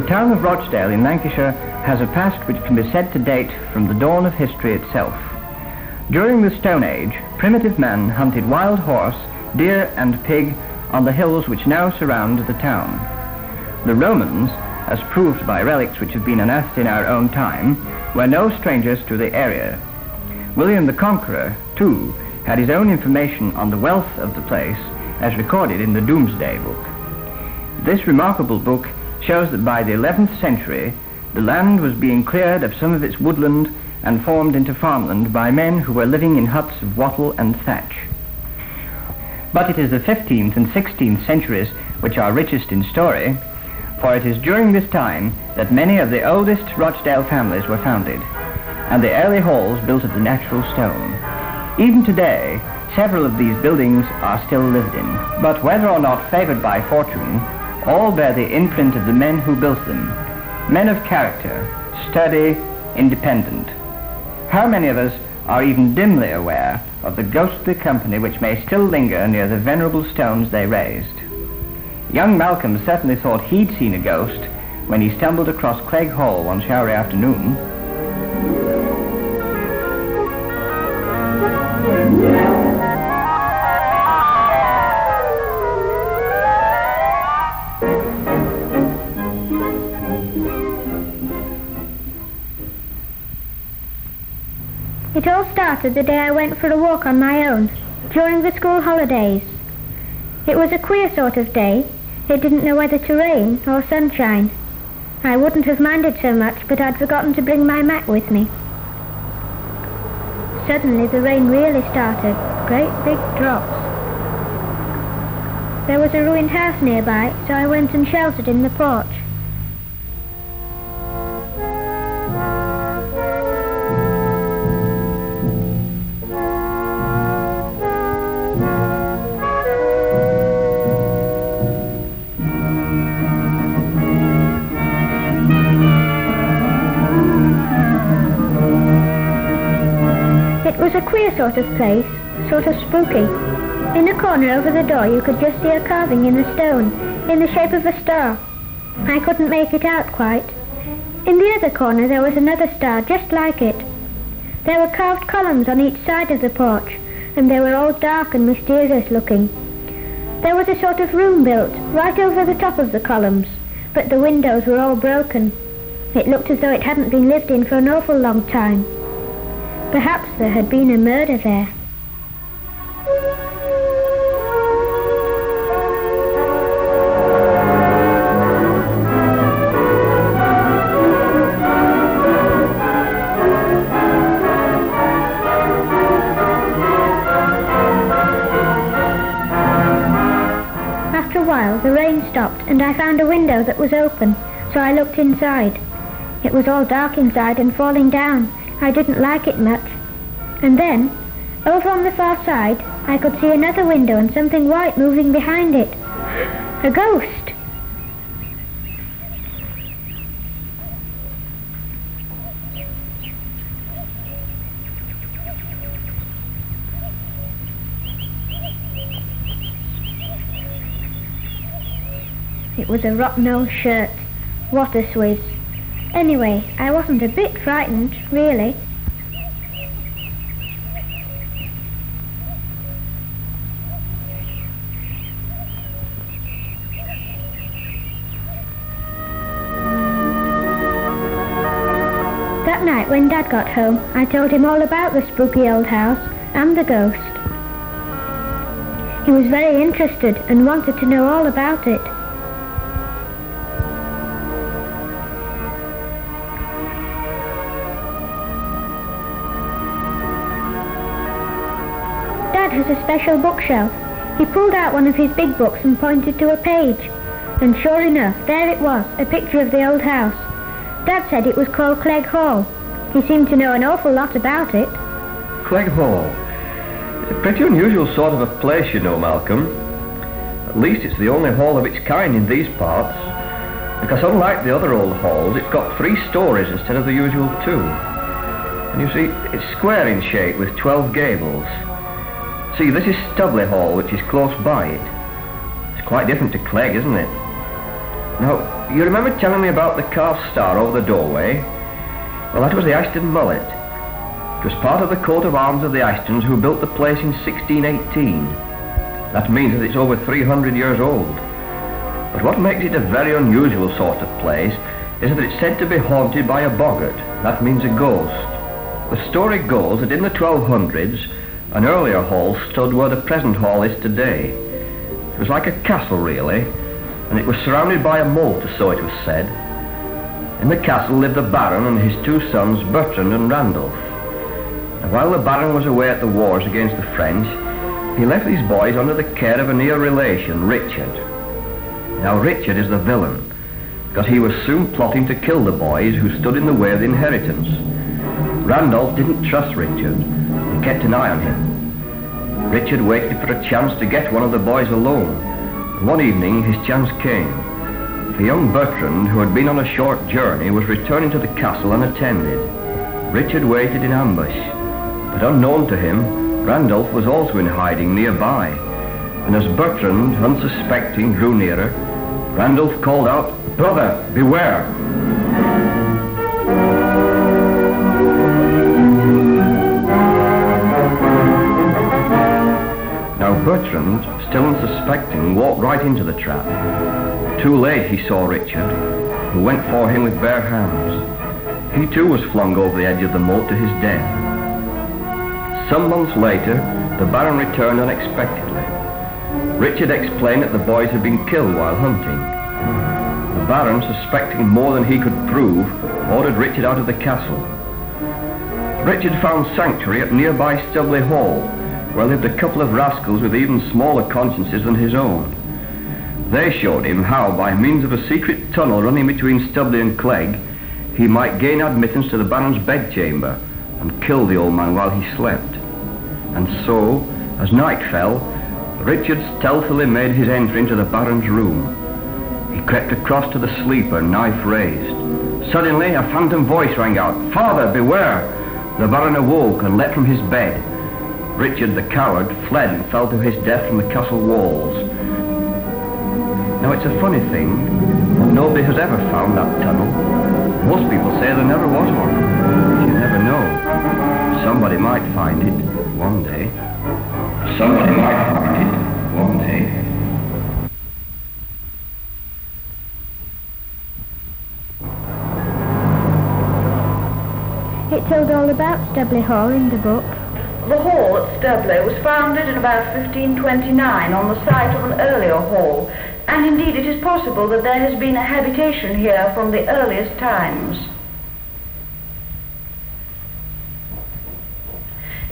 town of Rochdale in Lancashire has a past which can be said to date from the dawn of history itself. During the Stone Age, primitive man hunted wild horse, deer and pig on the hills which now surround the town. The Romans, as proved by relics which have been unearthed in our own time, were no strangers to the area. William the Conqueror, too, had his own information on the wealth of the place, as recorded in the Domesday Book. This remarkable book shows that by the 11th century, the land was being cleared of some of its woodland and formed into farmland by men who were living in huts of wattle and thatch. But it is the 15th and 16th centuries which are richest in story, for it is during this time that many of the oldest Rochdale families were founded, and the early halls built of the natural stone. Even today, several of these buildings are still lived in, but whether or not favoured by fortune, all bear the imprint of the men who built them, men of character, sturdy, independent. How many of us are even dimly aware of the ghostly company which may still linger near the venerable stones they raised? Young Malcolm certainly thought he'd seen a ghost when he stumbled across Clegg Hall one showery afternoon. It all started the day I went for a walk on my own, during the school holidays. It was a queer sort of day. It didn't know whether to rain or sunshine. I wouldn't have minded so much, but I'd forgotten to bring my mat with me. Suddenly the rain really started, great big drops. There was a ruined house nearby, so I went and sheltered in the porch. It was a queer sort of place, sort of spooky. In the corner over the door you could just see a carving in the stone, in the shape of a star. I couldn't make it out quite. In the other corner there was another star just like it. There were carved columns on each side of the porch, and they were all dark and mysterious looking. There was a sort of room built right over the top of the columns, but the windows were all broken. It looked as though it hadn't been lived in for an awful long time. Perhaps there had been a murder there. After a while, the rain stopped, and I found a window that was open, so I looked inside. It was all dark inside and falling down. I didn't like it much. And then, over on the far side, I could see another window and something white moving behind it. A ghost! It was a rotten old shirt. What a Swiss. Anyway, I wasn't a bit frightened, really. That night when Dad got home, I told him all about the spooky old house and the ghost. He was very interested and wanted to know all about it. Dad has a special bookshelf. He pulled out one of his big books and pointed to a page. And sure enough, there it was, a picture of the old house. Dad said it was called Clegg Hall. He seemed to know an awful lot about it. Clegg Hall. It's a pretty unusual sort of a place, you know, Malcolm. At least it's the only hall of its kind in these parts. Because unlike the other old halls, it's got 3 stories instead of the usual 2. And you see, it's square in shape with 12 gables. See, this is Stubley Hall, which is close by it. It's quite different to Clegg, isn't it? Now, you remember telling me about the carved star over the doorway? Well, that was the Ashton mullet. It was part of the coat of arms of the Ashtons, who built the place in 1618. That means that it's over 300 years old. But what makes it a very unusual sort of place is that it's said to be haunted by a boggart. That means a ghost. The story goes that in the 1200s, an earlier hall stood where the present hall is today. It was like a castle, really, and it was surrounded by a moat, so it was said. In the castle lived the Baron and his two sons, Bertrand and Randolph. And while the Baron was away at the wars against the French, he left these boys under the care of a near relation, Richard. Now, Richard is the villain, because he was soon plotting to kill the boys who stood in the way of the inheritance. Randolph didn't trust Richard. He kept an eye on him. Richard waited for a chance to get one of the boys alone. One evening, his chance came. The young Bertrand, who had been on a short journey, was returning to the castle unattended. Richard waited in ambush, but unknown to him, Randolph was also in hiding nearby. And as Bertrand, unsuspecting, drew nearer, Randolph called out, "Brother, beware!" Now Bertrand, still unsuspecting, walked right into the trap. Too late he saw Richard, who went for him with bare hands. He too was flung over the edge of the moat to his death. Some months later, the Baron returned unexpectedly. Richard explained that the boys had been killed while hunting. The Baron, suspecting more than he could prove, ordered Richard out of the castle. Richard found sanctuary at nearby Stubley Hall, where lived a couple of rascals with even smaller consciences than his own. They showed him how, by means of a secret tunnel running between Stubley and Clegg, he might gain admittance to the Baron's bedchamber and kill the old man while he slept. And so, as night fell, Richard stealthily made his entry into the Baron's room. He crept across to the sleeper, knife raised. Suddenly, a phantom voice rang out, "Father, beware!" The Baron awoke and leapt from his bed. Richard, the coward, fled and fell to his death from the castle walls. Now, it's a funny thing, but nobody has ever found that tunnel. Most people say there never was one, but you never know. Somebody might find it one day. Somebody might find it one day. It told all about Stubley Hall in the book. The hall at Stubley was founded in about 1529 on the site of an earlier hall, and indeed it is possible that there has been a habitation here from the earliest times.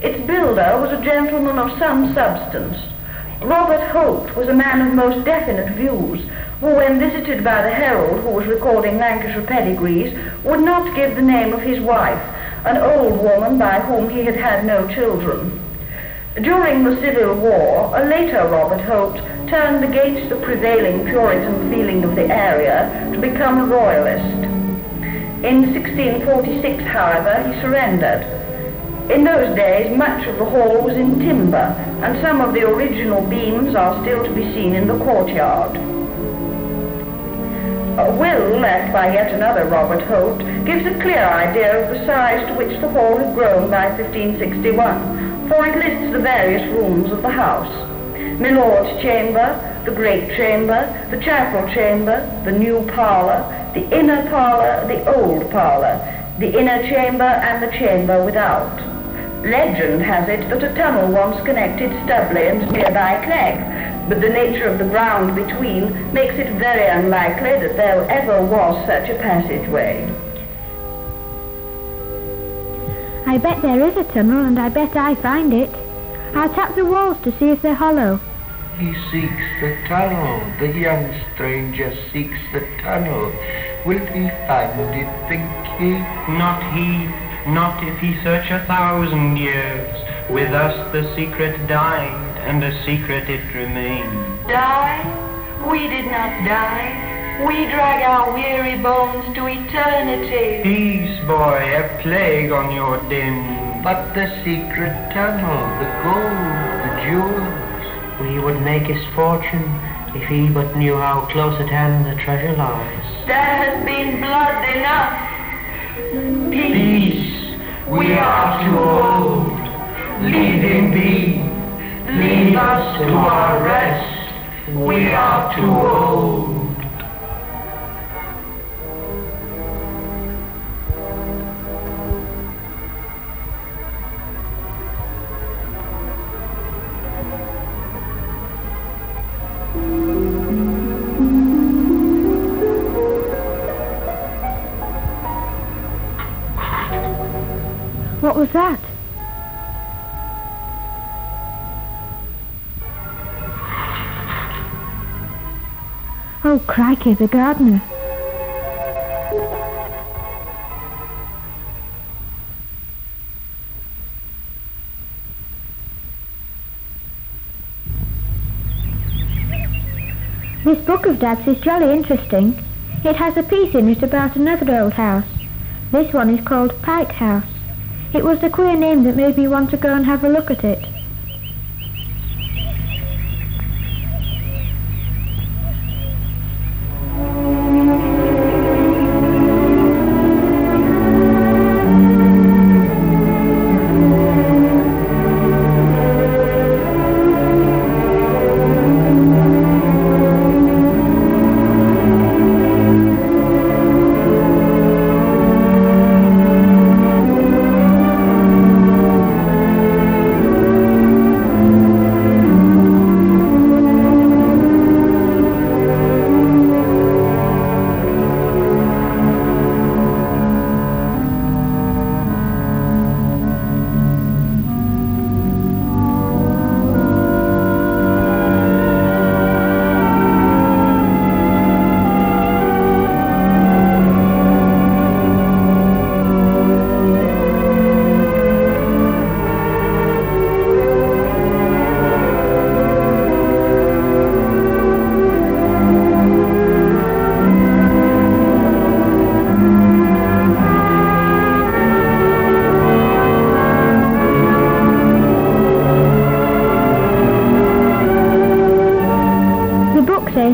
Its builder was a gentleman of some substance. Robert Holt was a man of most definite views, who, when visited by the herald who was recording Lancashire pedigrees, would not give the name of his wife, an old woman by whom he had had no children. During the Civil War, a later Robert Holt turned against the prevailing Puritan feeling of the area to become a royalist. In 1646, however, he surrendered. In those days, much of the hall was in timber, and some of the original beams are still to be seen in the courtyard. A will left by yet another Robert Holt gives a clear idea of the size to which the hall had grown by 1561, for it lists the various rooms of the house. My Lord's chamber, the great chamber, the chapel chamber, the new parlour, the inner parlour, the old parlour, the inner chamber and the chamber without. Legend has it that a tunnel once connected Stubley and nearby Clegg, but the nature of the ground between makes it very unlikely that there ever was such a passageway. I bet there is a tunnel, and I bet I find it. I'll tap the walls to see if they're hollow. He seeks the tunnel. The young stranger seeks the tunnel. Will he find it, think ye? Not he, not if he search 1,000 years. With us the secret died, and a secret it remains. Die? We did not die. We drag our weary bones to eternity. Peace, boy, a plague on your din. But the secret tunnel, the gold, the jewels. We would make his fortune, If he but knew how close at hand the treasure lies. There has been blood enough. Peace, we are too old. Leave him be. Leave us to our rest. We are too old. What was that? Oh, crikey, the gardener. This book of Dad's is jolly interesting. It has a piece in it about another old house. This one is called Pike House. It was the queer name that made me want to go and have a look at it.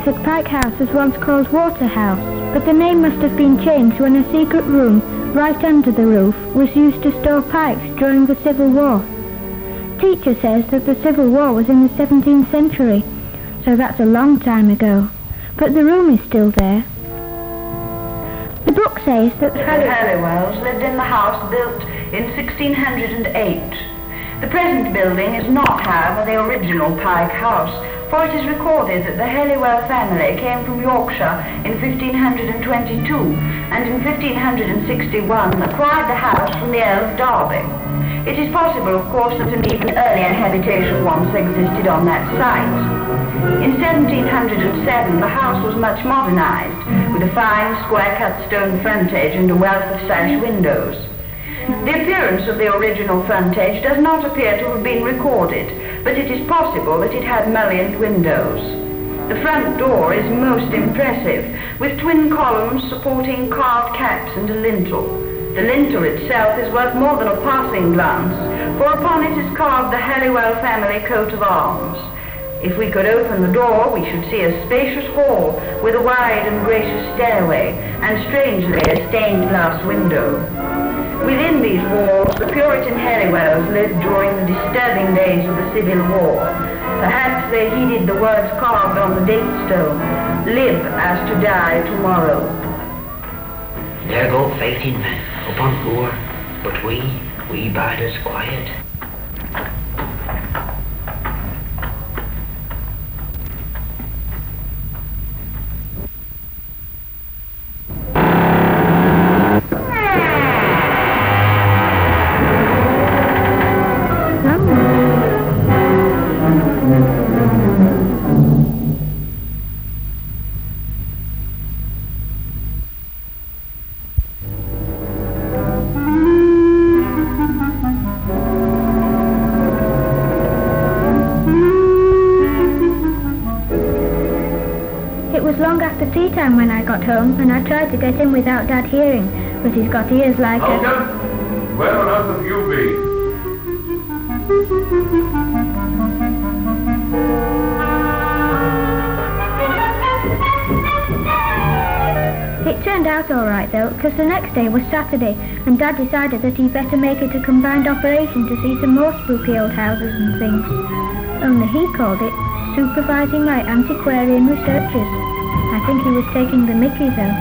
That Pike House was once called Waterhouse, but the name must have been changed when a secret room right under the roof was used to store pikes during the Civil War. Teacher says that the Civil War was in the 17th century, so that's a long time ago, but the room is still there. The book says that The Halliwells lived in the house built in 1608. The present building is not, however, the original Pike House, for it is recorded that the Halliwell family came from Yorkshire in 1522 and in 1561 acquired the house from the Earl of Derby. It is possible, of course, that an even earlier habitation once existed on that site. In 1707 the house was much modernized, with a fine square-cut stone frontage and a wealth of sash windows. The appearance of the original frontage does not appear to have been recorded, but it is possible that it had mullioned windows. The front door is most impressive, with twin columns supporting carved caps and a lintel. The lintel itself is worth more than a passing glance, for upon it is carved the Halliwell family coat of arms. If we could open the door, we should see a spacious hall with a wide and gracious stairway, and strangely a stained glass window. Within these walls, the Puritan Halliwells lived during the disturbing days of the Civil War. Perhaps they heeded the words carved on the date stone, "Live as to die tomorrow." There go fighting men upon moor, but we bide us quiet. Tea time when I got home, and I tried to get in without Dad hearing, but he's got ears like a... Malcolm, where on earth have you been? It turned out all right, though, because the next day was Saturday, and Dad decided that he'd better make it a combined operation to see some more spooky old houses and things. Only he called it supervising my antiquarian researches. I think he was taking the mickey, though.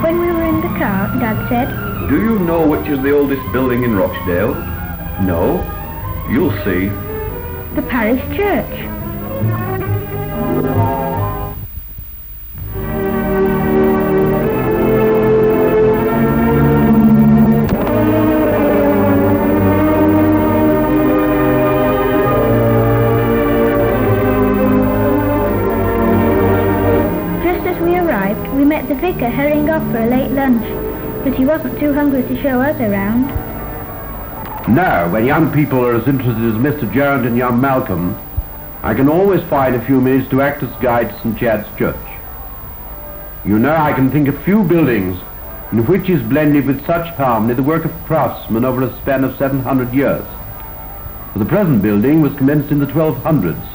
When we were in the car, Dad said, Do you know which is the oldest building in Rochdale? No? You'll see. the parish church. We met the vicar hurrying off for a late lunch, but he wasn't too hungry to show us around. Now, when young people are as interested as Mr. Jarrett and young Malcolm, I can always find a few minutes to act as guide to St. Chad's Church. You know, I can think of few buildings in which is blended with such harmony the work of craftsmen over a span of 700 years. For the present building was commenced in the 1200s,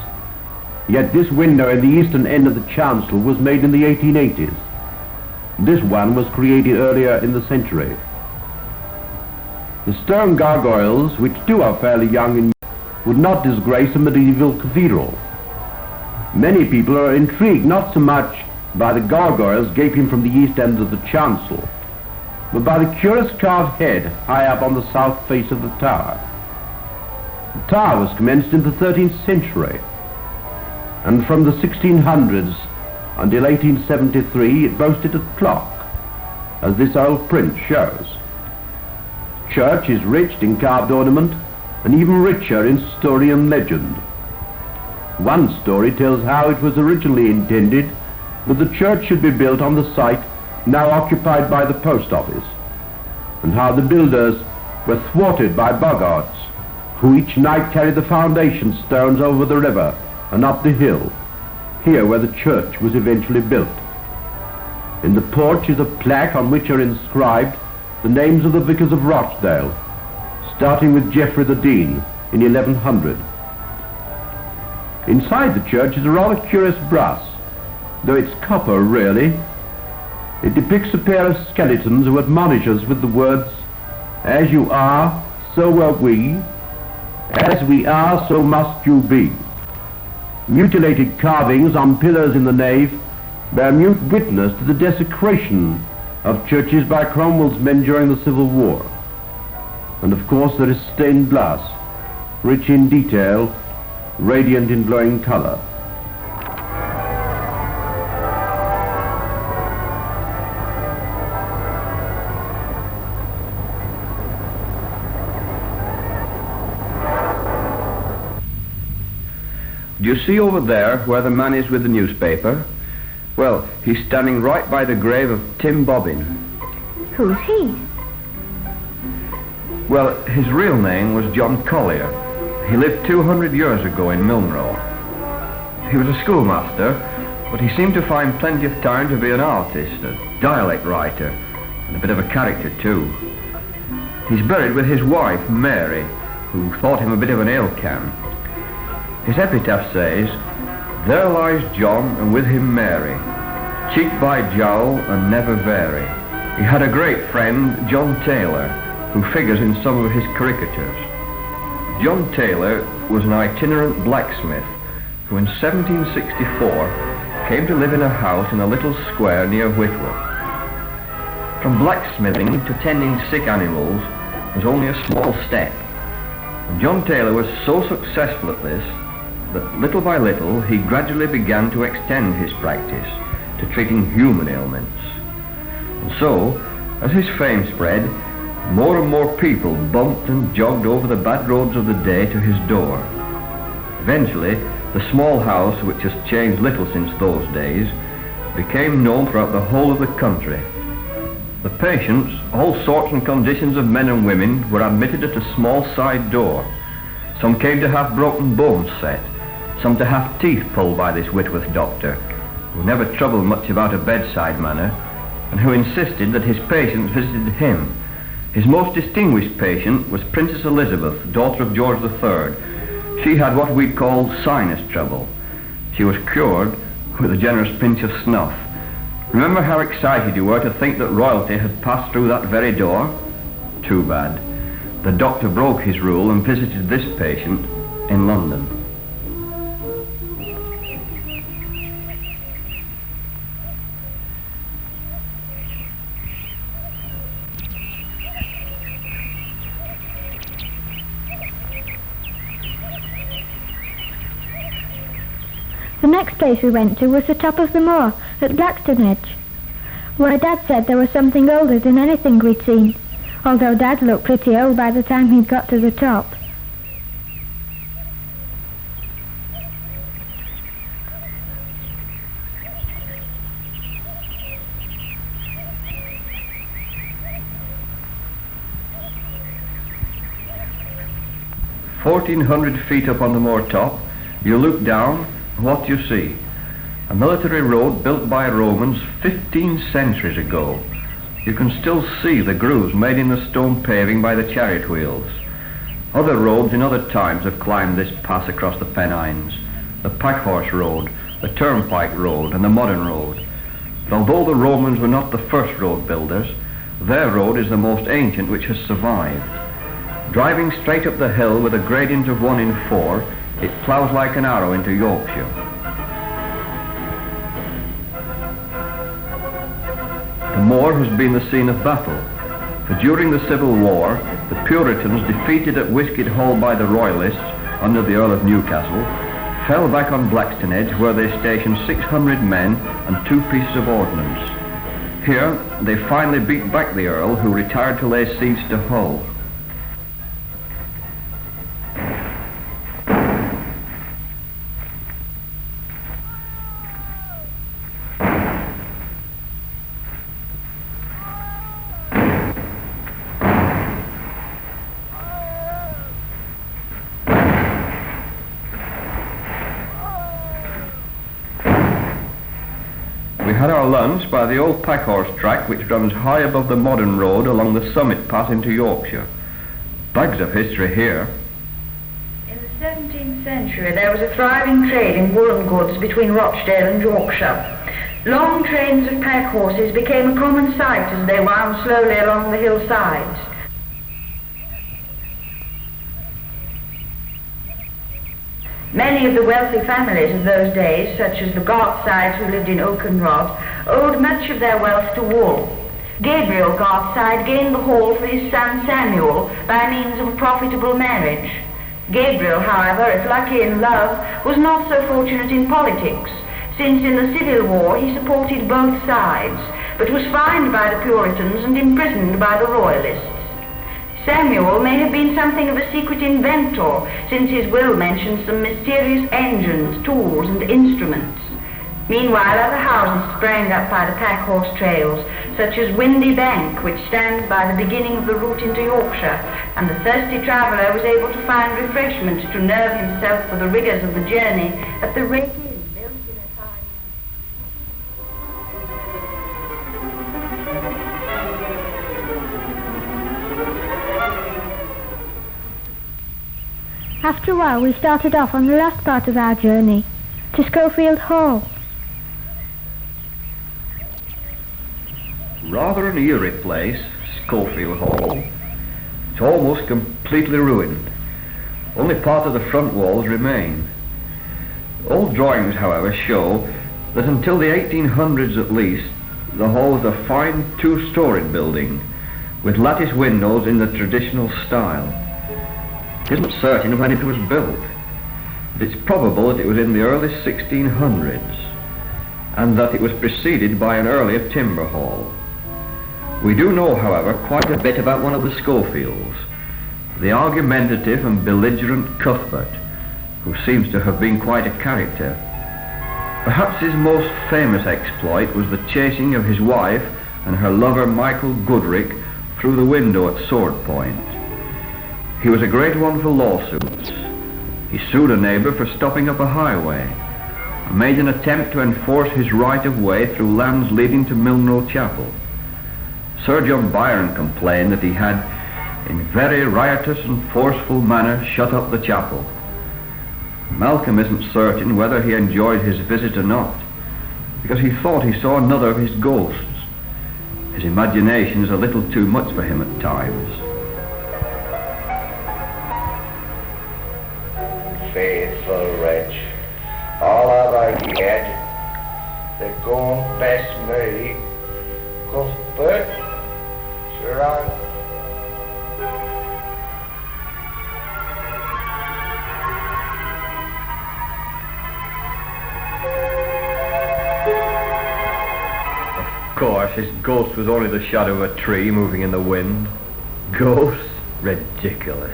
yet this window in the eastern end of the chancel was made in the 1880s. This one was created earlier in the century. The stone gargoyles, which too are fairly young in would not disgrace a medieval cathedral. Many people are intrigued not so much by the gargoyles gaping from the east end of the chancel, but by the curious carved head high up on the south face of the tower. The tower was commenced in the 13th century, and from the 1600s until 1873 it boasted a clock, as this old print shows. The church is rich in carved ornament and even richer in story and legend. One story tells how it was originally intended that the church should be built on the site now occupied by the post office, and how the builders were thwarted by boggarts who each night carried the foundation stones over the river and up the hill, here where the church was eventually built. In the porch is a plaque on which are inscribed the names of the vicars of Rochdale, starting with Geoffrey the Dean in 1100. Inside the church is a rather curious brass, though it's copper really. It depicts a pair of skeletons who admonish us with the words, "As you are, so are we. As we are, so must you be." Mutilated carvings on pillars in the nave bear mute witness to the desecration of churches by Cromwell's men during the Civil War. And of course there is stained glass, rich in detail, radiant in glowing color. Do you see over there where the man is with the newspaper? Well, he's standing right by the grave of Tim Bobbin. Who's he? Well, his real name was John Collier. He lived 200 years ago in Milnrow. He was a schoolmaster, but he seemed to find plenty of time to be an artist, a dialect writer, and a bit of a character too. He's buried with his wife, Mary, who thought him a bit of an ale-can. His epitaph says, "There lies John, and with him Mary, cheek by jowl and never vary." He had a great friend, John Taylor, who figures in some of his caricatures. John Taylor was an itinerant blacksmith who in 1764 came to live in a house in a little square near Whitworth. From blacksmithing to tending sick animals was only a small step. And John Taylor was so successful at this that little by little he gradually began to extend his practice to treating human ailments. And so, as his fame spread, more and more people bumped and jogged over the bad roads of the day to his door. Eventually, the small house, which has changed little since those days, became known throughout the whole of the country. The patients, all sorts and conditions of men and women, were admitted at a small side door. Some came to have broken bones set, some to have teeth pulled by this Whitworth doctor, who never troubled much about a bedside manner, and who insisted that his patients visited him. His most distinguished patient was Princess Elizabeth, daughter of George III, She had what we call sinus trouble. She was cured with a generous pinch of snuff. Remember how excited you were to think that royalty had passed through that very door? Too bad. The doctor broke his rule and visited this patient in London. The next place we went to was the top of the moor at Blackstonedge, where Dad said there was something older than anything we'd seen, although Dad looked pretty old by the time he'd got to the top. "1,400 feet up on the moor top, you look down, what do you see? A military road built by Romans 15 centuries ago. You can still see the grooves made in the stone paving by the chariot wheels. Other roads in other times have climbed this pass across the Pennines. The Packhorse Road, the Turnpike Road, and the Modern Road. But although the Romans were not the first road builders, their road is the most ancient which has survived. Driving straight up the hill with a gradient of 1 in 4, it ploughs like an arrow into Yorkshire. The moor has been the scene of battle, for during the Civil War, the Puritans, defeated at Wiskett Hall by the Royalists under the Earl of Newcastle, fell back on Blackstonedge, where they stationed 600 men and 2 pieces of ordnance. Here, they finally beat back the Earl, who retired to lay siege to Hull. We had our lunch by the old Packhorse track, which runs high above the Modern Road along the Summit Pass into Yorkshire. Bags of history here. In the 17th century, there was a thriving trade in woolen goods between Rochdale and Yorkshire. Long trains of pack horses became a common sight as they wound slowly along the hillsides. Many of the wealthy families of those days, such as the Gartsides who lived in Oakenrod, owed much of their wealth to wool. Gabriel Gartside gained the hall for his son Samuel by means of a profitable marriage. Gabriel, however, if lucky in love, was not so fortunate in politics, since in the Civil War he supported both sides, but was fined by the Puritans and imprisoned by the Royalists. Samuel may have been something of a secret inventor, since his will mentions some mysterious engines, tools, and instruments. Meanwhile, other houses sprang up by the pack-horse trails, such as Windy Bank, which stands by the beginning of the route into Yorkshire, and the thirsty traveller was able to find refreshment to nerve himself for the rigours of the journey at the Red Inn, built in a time. After a while, we started off on the last part of our journey, to Schofield Hall. Rather an eerie place, Schofield Hall. It's almost completely ruined. Only part of the front walls remain. Old drawings, however, show that until the 1800s at least, the hall was a fine 2-storied building, with lattice windows in the traditional style. It isn't certain when it was built, but it's probable that it was in the early 1600s, and that it was preceded by an earlier timber hall. We do know, however, quite a bit about one of the Schofields, the argumentative and belligerent Cuthbert, who seems to have been quite a character. Perhaps his most famous exploit was the chasing of his wife and her lover Michael Goodrich through the window at Sword Point. He was a great one for lawsuits. He sued a neighbour for stopping up a highway, and made an attempt to enforce his right of way through lands leading to Milnrow Chapel. Sir John Byron complained that he had, in very riotous and forceful manner, shut up the chapel. Malcolm isn't certain whether he enjoyed his visit or not, because he thought he saw another of his ghosts. His imagination is a little too much for him at times. Faithful wretch, all have I get, the gone best me, Cuthbert, sure I... Of course, his ghost was only the shadow of a tree moving in the wind. Ghosts? Ridiculous.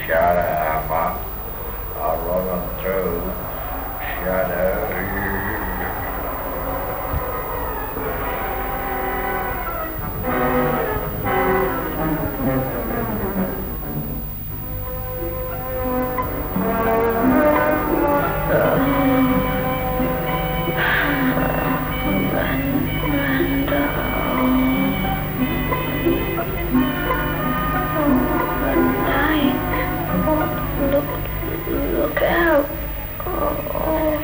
Shut up, I'll run on through. Shut up. Look out. Oh.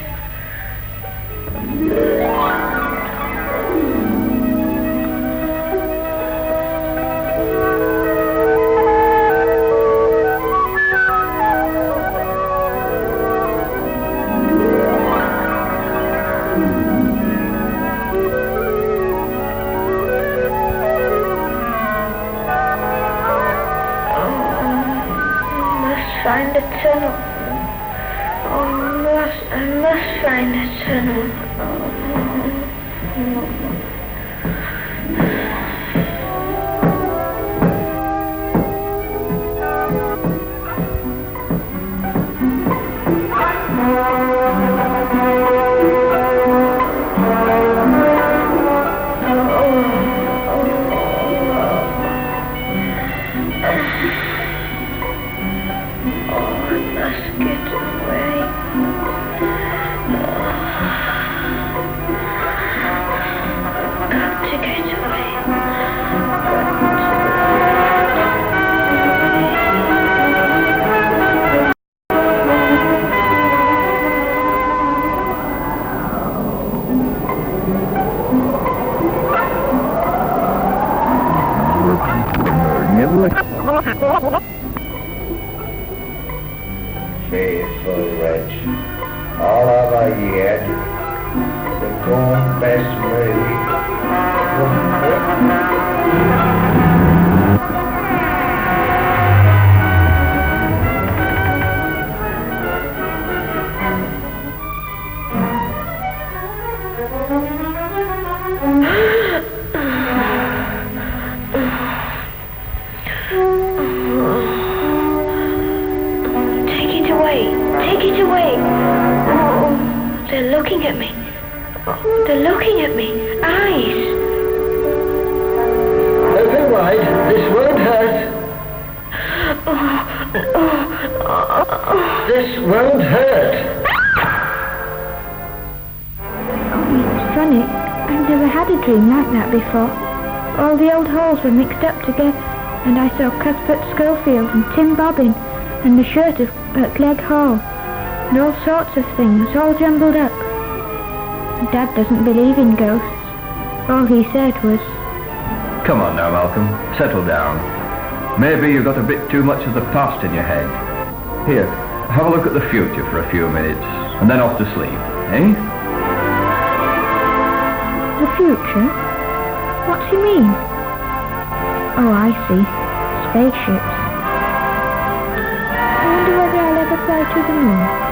Find a tunnel. I must find a tunnel. Faithful wretch, all have I yet, the gone best Take it away. Oh, they're looking at me. Oh, they're looking at me. Eyes. Open wide. This won't hurt. This won't hurt. It's funny. I've never had a dream like that before. All the old halls were mixed up together, and I saw Cuthbert Schofield and Tim Bobbin and the shirt at Clegg Hall, and all sorts of things, all jumbled up. Dad doesn't believe in ghosts. All he said was... Come on now, Malcolm. Settle down. Maybe you've got a bit too much of the past in your head. Here, have a look at the future for a few minutes, and then off to sleep, eh? The future? What's he mean? Oh, I see. Spaceships. I wonder whether I'll ever fly to the moon.